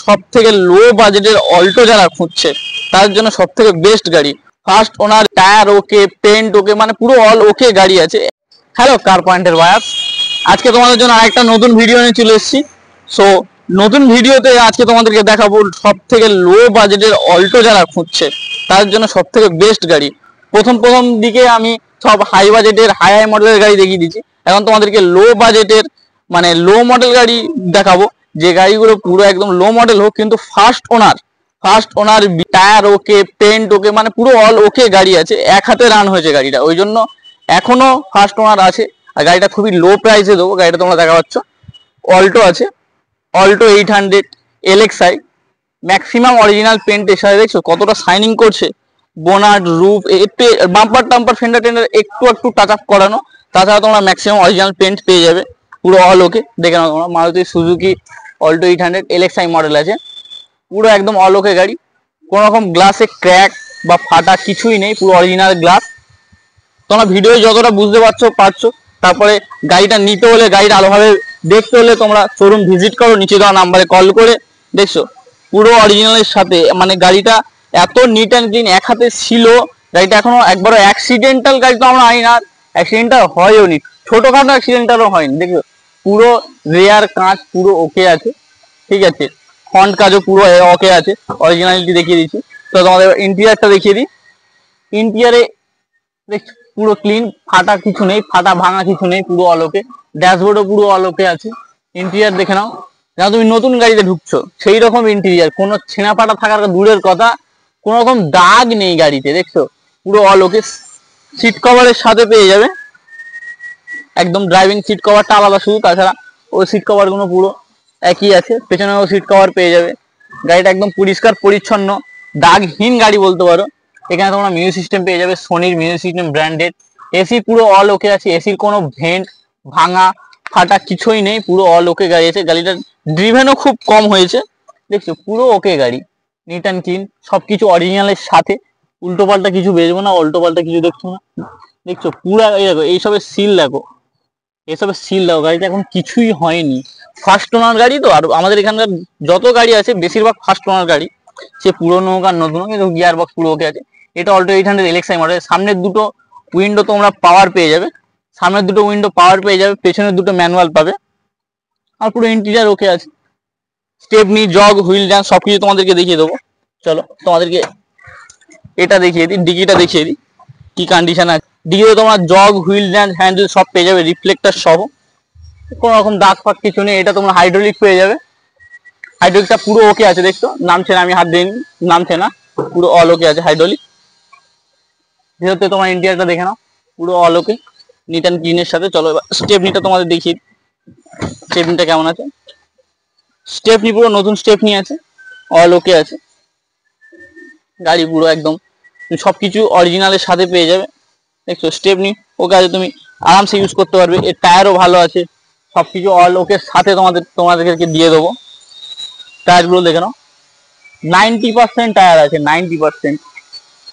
সব থেকে লো বাজেটের অল্টো যারা খুঁজছে তার জন্য সব থেকে বেস্ট গাড়ি। First owner, tyre okay, paint okay, মানে পুরো অল ওকে গাড়ি আছে। হ্যালো কার পয়েন্টের বায়ার্স, আজকে তোমাদের জন্য আরেকটা নতুন ভিডিও নিয়ে চলে এসেছি। সো নতুন ভিডিওতে আজকে তোমাদেরকে দেখাবো সব থেকে লো বাজেটের অল্টো যারা খুঁজছে তার জন্য সব থেকে বেস্ট গাড়ি। প্রথম দিকে আমি সব হাই বাজেটের হাই মডেলের গাড়ি দেখিয়ে দিচ্ছি। এখন তোমাদেরকে লো বাজেটের মানে লো মডেল গাড়ি দেখাবো, যে গাড়িগুলো পুরো একদম লো মডেল হোক কিন্তু first owner, tyre okay, paint okay, মানে পুরো অল ওকে গাড়ি আছে। এক হাতে রান হয়েছে গাড়িটা, ওই জন্য এখনো ফার্স্ট ওনার আছে। আর গাড়িটা খুবই লো প্রাইসে দেবো। গাড়িটা তোমরা দেখা পাচ্ছ, অল্টো আছে, অল্টো 800 LXi, ম্যাক্সিমাম অরিজিনাল পেন্টের সাথে। দেখছো কতটা শাইনিং করছে, bonnet, roof, bumper tamper, fender tender একটু টাচ আপ করানো। তাছাড়া তোমরা ম্যাক্সিমাম অরিজিনাল পেন্ট পেয়ে যাবে, পুরো অল ওকে। দেখে নাও তোমরা, Maruti Suzuki Alto 800 LXi model আছে, পুরো একদম অল ওকে গাড়ি। কোনো রকম গ্লাসে ক্র্যাক বা ফাটা কিছুই নেই, পুরো অরিজিনাল গ্লাস। তোমরা ভিডিও যতটা বুঝতে পারছো। তারপরে গাড়িটা নিতে হলে, গাড়িটা ভালোভাবে দেখতে হলে তোমরা শোরুম ভিজিট করো, নিচে দেওয়া নাম্বারে কল করে। দেখছো পুরো অরিজিনালের সাথে, মানে গাড়িটা এত নিট অ্যান্ড ক্লিন, এক হাতে ছিল। গাড়িটা এখনো একবারও অ্যাক্সিডেন্টাল গাড়ি তো আমরা আনি না, অ্যাক্সিডেন্টাল হয়ও নি, ছোটখাটো অ্যাক্সিডেন্টালও হয়নি। দেখো পুরো রেয়ার কাঁচ পুরো ওকে আছে, ঠিক আছে। ফ্রন্ট কাজও পুরো ওকে আছে, অরিজিনালিটি দেখিয়ে দিচ্ছি। তো তোমাদের ইন্টেরিয়ারটা দেখিয়ে দিই। ইন্টেরিয়ারে পুরো ক্লিন, ফাটা কিছু নেই, ফাটা ভাঙা কিছু নেই, পুরো অলোকে। ড্যাশবোর্ডও পুরো অলোকে আছে। ইন্টেরিয়ার দেখে নাও, যেন তুমি নতুন গাড়িতে ঢুকছো সেই রকম ইন্টেরিয়ার। কোনো ছেঁড়া ফাটা থাকার দূরের কথা, কোনো রকম দাগ নেই গাড়িতে। দেখছো পুরো অলোকে। সিট কভারের সাথে পেয়ে যাবে একদম, ড্রাইভিং সিট কভারটা আলাদা শুধু, তাছাড়া ওই সিট কভার গুলো পুরো একই আছে। পেছনেও সিট কভার পেয়ে যাবে। গাড়িটা একদম পরিষ্কার পরিচ্ছন্ন, দাগহীন গাড়ি বলতে পারো। এখানে তোমরা মিউজিক সিস্টেম পেয়ে যাবে, সোনির মিউজিক সিস্টেম ব্র্যান্ডেড। এসি পুরো অল ওকে আছে, এসির কোনো ভেন্ট ভাঙা ফাটা কিছুই নেই, পুরো অল ওকে গাড়ি আছে। গাড়িটা ড্রিভেনও খুব কম হয়েছে। দেখছো পুরো ওকে গাড়ি, নিট অ্যান্ড ক্লিন, সবকিছু অরিজিনালের সাথে। উল্টো পাল্টা কিছু বেচবো না, উল্টো পাল্টা কিছু দেখছো না। দেখছো পুরো এই দেখো, এইসবের সিল দেখো, এসবের সিল দাও। গাড়িটা এখন কিছুই হয়নি, ফার্স্ট ওনার গাড়ি তো। আর আমাদের এখানকার যত গাড়ি আছে বেশিরভাগ ফার্স্ট ওনার গাড়ি, সে পুরোনো হোক আর নতুন হোক। কিন্তু গিয়ার বক্স পুরো ওকে আছে। এটা অল্টো 800 LXi মডেল। সামনের দুটো উইন্ডো তোমরা পাওয়ার পেয়ে যাবে, সামনের দুটো উইন্ডো পাওয়ার পেয়ে যাবে, পেছনের দুটো ম্যানুয়াল পাবে। আর পুরো ইন্টেরিয়ার ওকে আছে। স্টেপনি, জগ, হুইল ড্যান্স সবকিছু তোমাদেরকে দেখিয়ে দেবো। চলো তোমাদেরকে এটা দেখিয়ে দিই, ডিকিটা দেখিয়ে দিই কি কন্ডিশন আছে। ডিকিতে তোমার জগ, হুইল ড্যান্স, হ্যান্ডেল সব পেয়ে যাবে, রিফ্লেক্টার সহ। কোনো রকম দাগ ফাগ কিছু নেই। এটা তোমরা হাইড্রোলিক পেয়ে যাবে, হাইড্রোলিকটা পুরো ওকে আছে। দেখছো নামছে না, আমি হাত দিইনি, নামছে না, পুরো অল ওকে আছে হাইড্রোলিক। যেহেতু তোমার ইন্টেরিয়ারটা দেখে নাও, পুরো অল ওকে, নিট অ্যান্ড ক্লিনের সাথে। চলো এবার স্টেপনিটা তোমাদের দেখিয়ে, স্টেপনিটা কেমন আছে। স্টেপনি পুরো নতুন স্টেপনি আছে, অল ওকে আছে। গাড়ি পুরো একদম সবকিছু অরিজিনালের সাথে পেয়ে যাবে। দেখছো স্টেপনি ওকে আছে, তুমি আরামসে ইউজ করতে পারবে। এর টায়ারও ভালো আছে, সবকিছু অল ওকে সাথে তোমাদেরকে দিয়ে দেবো। টায়ারগুলো দেখে নাও, 90% টায়ার আছে, 90%।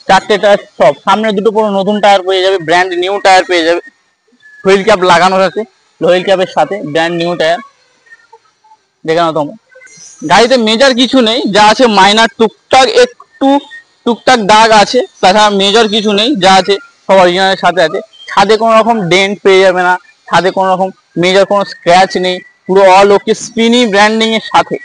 চারটে টায়ার সব, সামনে দুটো পুরো নতুন টায়ার পেয়ে যাবে, ব্র্যান্ড নিউ টায়ার পেয়ে যাবে। হুইল ক্যাপ লাগানো আছে, হুইল ক্যাপের সাথে ব্র্যান্ড নিউ টায়ার। দেখে নাও তোমরা, গাড়িতে মেজর কিছু নেই, যা আছে মাইনার টুকটাক দাগ আছে, তাছাড়া মেজর কিছু নেই, যা আছে সব অরিজিনালের সাথে আছে। ছাদে কোনো রকম ডেন্ট পেয়ে যাবে না, ছাদে কোনো রকম মেজর কোনো স্ক্র্যাচ নেই, পুরো অল ওকে। স্পিনি ব্র্যান্ডিং এর সাথে,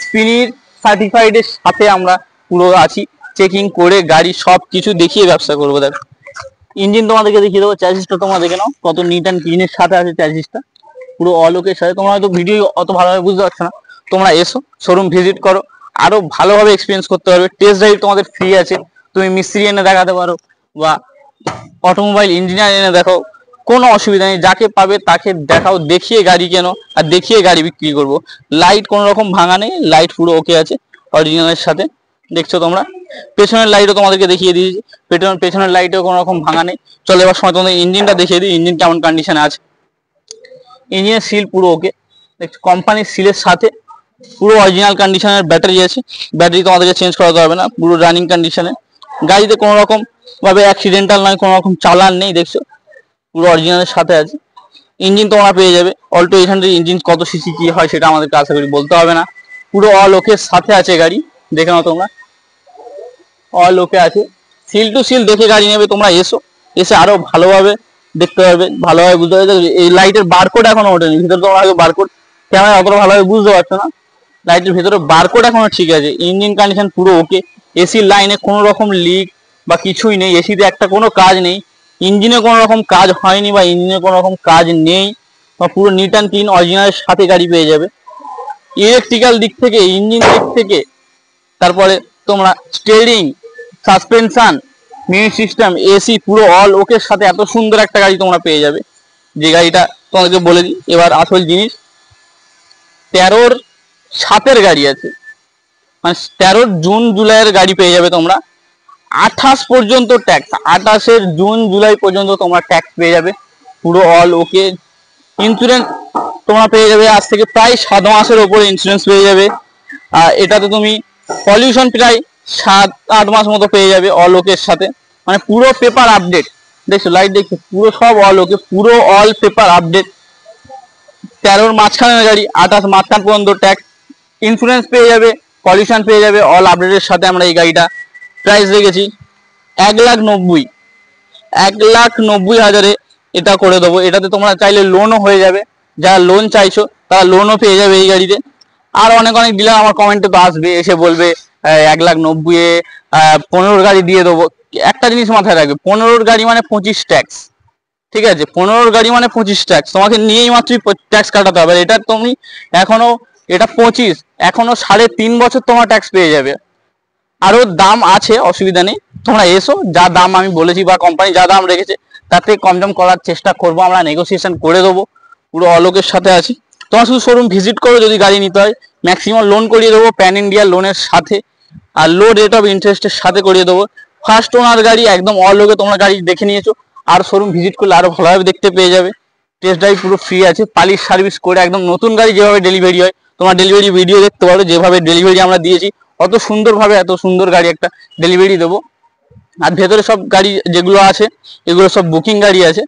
স্পিনির সার্টিফাইড এর সাথে আমরা পুরো আছি। চেকিং করে গাড়ি সব কিছু দেখিয়ে ব্যবসা করবো। দেখো ইঞ্জিন তোমাদেরকে দেখিয়ে দেবো, চ্যাসিসটা তোমরা দেখে নাও কত নিট অ্যান্ড ক্লিনের সাথে আছে চ্যাসিসটা, পুরো অল ওকের সাথে। তোমরা হয়তো ভিডিও অত ভালোভাবে বুঝতে পারছো না, তোমরা এসো শোরুম ভিজিট করো, আরো ভালোভাবে এক্সপিরিয়েন্স করতে পারবে। টেস্ট ড্রাইভ তোমাদের ফ্রি আছে, তুমি মিস্ত্রি এনে দেখাতে পারো বা অটোমোবাইল ইঞ্জিনিয়ার এনে দেখো, কোনো অসুবিধা নেই। যাকে পাবে তাকে দেখাও, দেখিয়ে গাড়ি কেনো আর দেখিয়ে গাড়ি বিক্রি করবো। লাইট কোনো রকম ভাঙা নেই, লাইট পুরো ওকে আছে অরিজিনালের সাথে। দেখছো তোমরা, পেছনের লাইটও তোমাদেরকে দেখিয়ে দিয়েছি, পেছনের লাইটেও কোনো রকম ভাঙা নেই। চলো এবার সময় তোমাদের ইঞ্জিনটা দেখিয়ে দিই, ইঞ্জিন কেমন কন্ডিশনে আছে। ইঞ্জিনের সিল পুরো ওকে, দেখছো কোম্পানির সিলের সাথে পুরো অরিজিনাল কন্ডিশনের ব্যাটারি আছে। ব্যাটারি তোমাদেরকে চেঞ্জ করাতে হবে না, পুরো রানিং কন্ডিশনে। গাড়িতে কোনো রকম ভাবে অ্যাক্সিডেন্টাল নয়, কোনো রকম চালান নেই। দেখছো পুরো অরিজিনালের সাথে আছে। ইঞ্জিন তোমরা পেয়ে যাবে অল্টো 800 ইঞ্জিন। কত সিসি কি হয় সেটা আমাদেরকে আশা করি বলতে হবে না। পুরো অল ওকে সাথে আছে গাড়ি, দেখে নাও তোমরা, অল ওকে আছে। সিল টু সিল দেখে গাড়ি নেবে তোমরা, এসে আরো ভালোভাবে দেখতে পারবে, ভালোভাবে বুঝতে পারবে। এই লাইটের বারকোড এখনো ওঠেনি, ভিতরে তোমরা হয়তো বারকোড ক্যামেরা অতটা ভালোভাবে বুঝতে পারছো না, লাইটের ভিতরে বারকোড এখনো ঠিক আছে। ইঞ্জিন কন্ডিশন পুরো ওকে, এসির লাইনে কোনো রকম লিক বা কিছুই নেই, এসিতে একটা কোনো কাজ নেই, ইঞ্জিনে কোনো রকম কাজ হয়নি বা ইঞ্জিনে কোনো রকম কাজ নেই, বা পুরো নিট অ্যান্ড ক্লিন অরিজিনালের সাথে গাড়ি পেয়ে যাবে। ইলেকট্রিক্যাল দিক থেকে, ইঞ্জিন দিক থেকে, তারপরে তোমরা steering, suspension, music system, AC পুরো অল ওকের সাথে এত সুন্দর একটা গাড়ি তোমরা পেয়ে যাবে। যে গাড়িটা তোমাদেরকে বলে দিই এবার আসল জিনিস, 13-র 7-এর গাড়ি আছে, মানে 13 জুন জুলাইয়ের গাড়ি পেয়ে যাবে তোমরা। 28 পর্যন্ত ট্যাক্স, 28 জুন জুলাই পর্যন্ত তোমরা ট্যাক্স পেয়ে যাবে, পুরো অল ওকে। ইন্স্যুরেন্স তোমরা পেয়ে যাবে আজ থেকে প্রায় 7 মাসের ওপরে ইন্স্যুরেন্স পেয়ে যাবে। এটাতে তুমি পলিউশন প্রায় 7-8 মাস মতো পেয়ে যাবে অল ওকের সাথে, মানে পুরো পেপার আপডেট। দেখছো লাইট দেখছো, পুরো সব অল ওকে, পুরো অল পেপার আপডেট। 13-র মাঝখানের গাড়ি, 28 মাঝখান পর্যন্ত ট্যাক্স, ইন্স্যুরেন্স পেয়ে যাবে, পলিউশন পেয়ে যাবে, অল আপডেটের সাথে আমরা এই গাড়িটা প্রাইস রেখেছি 1,90,000 এটা করে দেবো। এটাতে তোমরা চাইলে লোনও হয়ে যাবে, যারা লোন চাইছো তারা লোনও পেয়ে যাবে এই গাড়িতে। আর অনেক অনেক ডিলার আমার কমেন্টে তো আসবে, এসে বলবে 1,90,000-এ 15-র গাড়ি দিয়ে দেবো। একটা জিনিস মাথায় রাখবে, 15-র গাড়ি মানে 25 ট্যাক্স, ঠিক আছে? 15-র গাড়ি মানে 25 ট্যাক্স, তোমাকে নিয়েই মাত্রই ট্যাক্স কাটাতে হবে। এটা তুমি এখনো, এটা 25, এখনো 3.5 বছর তোমার ট্যাক্স পেয়ে যাবে। আরো দাম আছে, অসুবিধা নেই, তোমরা এসো, যা দাম আমি বলেছি বা কোম্পানি যা দাম রেখেছে তাতে কম দাম করার চেষ্টা করবো, আমরা নেগোসিয়েশন করে দেবো, পুরো অলোকের সাথে আছি। তোমার শুধু শোরুম ভিজিট করো, যদি গাড়ি নিতে হয় ম্যাক্সিমাম লোন করিয়ে দেবো প্যান ইন্ডিয়া লোনের সাথে, আর লো রেট অফ ইন্টারেস্টের সাথে করিয়ে দেবো। ফার্স্ট ওনার গাড়ি একদম অলোকে, তোমরা গাড়ি দেখে নিয়েছো, আর শোরুম ভিজিট করলে আরো ভালোভাবে দেখতে পেয়ে যাবে। টেস্ট ড্রাইভ পুরো ফ্রি আছে, পালিশ সার্ভিস করে একদম নতুন গাড়ি যেভাবে ডেলিভারি হয়, তোমার ডেলিভারি ভিডিও দেখতে পারো, যেভাবে ডেলিভারি আমরা দিয়েছি অত সুন্দরভাবে এত সুন্দর গাড়ি একটা ডেলিভারি দেবো। আর ভেতরে সব গাড়ি যেগুলো আছে এগুলো সব বুকিং গাড়ি আছে,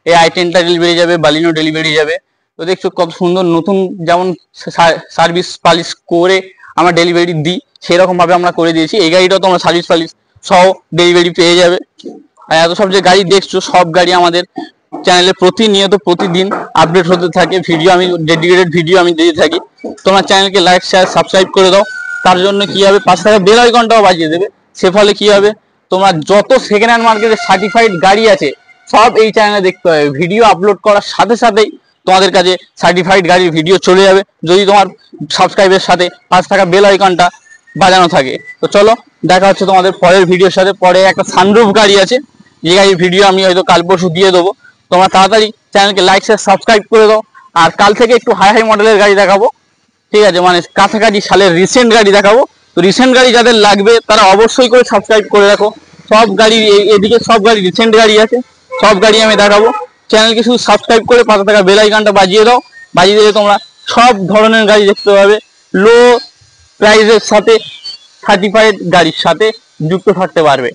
এই i10টা ডেলিভারি যাবে, বালিনো ডেলিভারি যাবে। তো দেখছো কত সুন্দর নতুন, যেমন সার্ভিস পালিশ করে আমরা ডেলিভারি দিই সেরকম ভাবে আমরা করে দিয়েছি। এই গাড়িটাও তোমরা সার্ভিস পালিশ সহ ডেলিভারি পেয়ে যাবে। আর এত সব যে গাড়ি দেখছো সব গাড়ি আমাদের চ্যানেলে প্রতিনিয়ত প্রতিদিন আপডেট হতে থাকে, ভিডিও আমি ডেডিকেটেড ভিডিও আমি দিয়ে থাকি। তোমার চ্যানেলকে লাইক শেয়ার সাবস্ক্রাইব করে দাও, তার জন্য কি হবে, পাশে থাকা বেল আইকনটাও বাজিয়ে দেবে। সে ফলে কি হবে, তোমরা যত সেকেন্ড হ্যান্ড মার্কেটে সার্টিফাইড গাড়ি আছে সব এই চ্যানেলে দেখতে পাবে। ভিডিও আপলোড করার সাথে সাথেই তোমাদের কাছে সার্টিফাইড গাড়ির ভিডিও চলে যাবে, যদি তোমার সাবস্ক্রাইবের সাথে পাশে থাকা বেল আইকনটা বাজানো থাকে। তো চলো দেখা হচ্ছে তোমাদের পরের ভিডিওর সাথে। পরে একটা সানরুফ গাড়ি আছে, যে গাড়ির ভিডিও আমি হয়তো কাল পরশু দিয়ে দেবো। তোমরা তাড়াতাড়ি চ্যানেলকে লাইক শেয়ার সাবস্ক্রাইব করে দাও। আর কাল থেকে একটু হাই হাই মডেলের গাড়ি দেখাবো, ঠিক আছে, মানে কাছাকাছি সালের রিসেন্ট গাড়ি দেখাবো। তো রিসেন্ট গাড়ি যাদের লাগবে তারা অবশ্যই করে সাবস্ক্রাইব করে রাখো। সব গাড়ি এদিকে সব গাড়ি রিসেন্ট গাড়ি আছে, সব গাড়ি আমি দেখাবো। চ্যানেলকে শুধু সাবস্ক্রাইব করে পাশে থাকা বেল আইকনটা বাজিয়ে দাও, বাজিয়ে দিলে তোমরা সব ধরনের গাড়ি দেখতে পাবে, লো প্রাইসের সাথে সার্টিফাইড গাড়ির সাথে যুক্ত থাকতে পারবে।